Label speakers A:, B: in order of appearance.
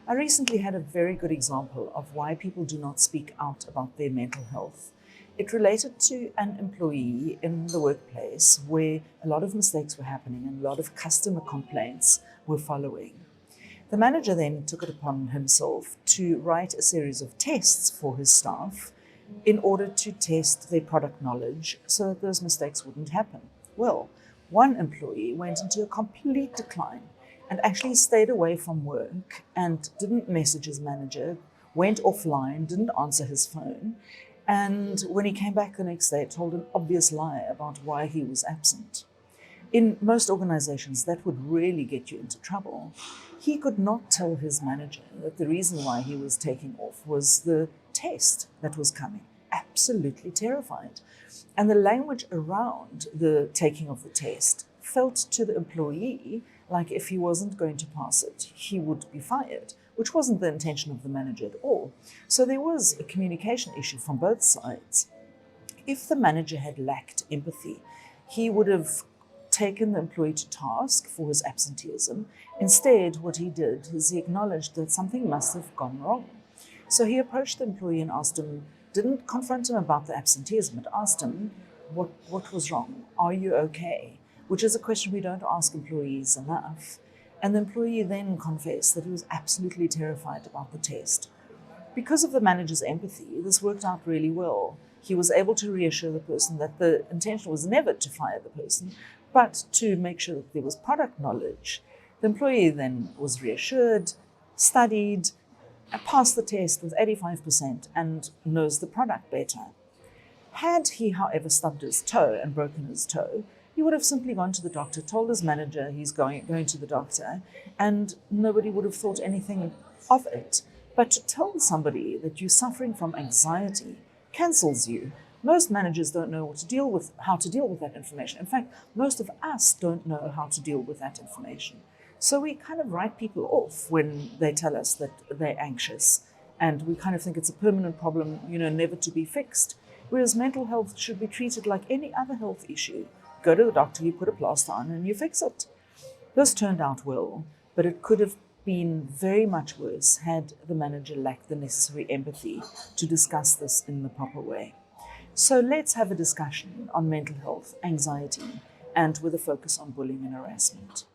A: I recently had a very good example of why people do not speak out about their mental health. It related to an employee in the workplace where a lot of mistakes were happening and a lot of customer complaints were following. The manager then took it upon himself to write a series of tests for his staff in order to test their product knowledge so that those mistakes wouldn't happen. Well, one employee went into a complete decline and actually stayed away from work and didn't message his manager, went offline, didn't answer his phone, and when he came back the next day, told an obvious lie about why he was absent. In most organizations, that would really get you into trouble. He could not tell his manager that the reason why he was taking off was the test that was coming. Absolutely terrified. And the language around the taking of the test felt to the employee like if he wasn't going to pass it, he would be fired, which wasn't the intention of the manager at all. So there was a communication issue from both sides. If the manager had lacked empathy, he would have taken the employee to task for his absenteeism. Instead, what he did is he acknowledged that something must have gone wrong. So he approached the employee and asked him, didn't confront him about the absenteeism, but asked him, what was wrong? Are you okay? Which is a question we don't ask employees enough. And the employee then confessed that he was absolutely terrified about the test. Because of the manager's empathy, this worked out really well. He was able to reassure the person that the intention was never to fire the person, but to make sure that there was product knowledge. The employee then was reassured, studied, passed the test with 85% and knows the product better. Had he, however, stubbed his toe and broken his toe, he would have simply gone to the doctor, told his manager he's going to the doctor, and nobody would have thought anything of it. But to tell somebody that you're suffering from anxiety cancels you. Most managers don't know how to deal with that information. In fact, most of us don't know how to deal with that information. So we kind of write people off when they tell us that they're anxious, and we kind of think it's a permanent problem, never to be fixed. Whereas mental health should be treated like any other health issue. Go to the doctor, you put a plaster on, and you fix it. This turned out well, but it could have been very much worse had the manager lacked the necessary empathy to discuss this in the proper way. So let's have a discussion on mental health, anxiety, and with a focus on bullying and harassment.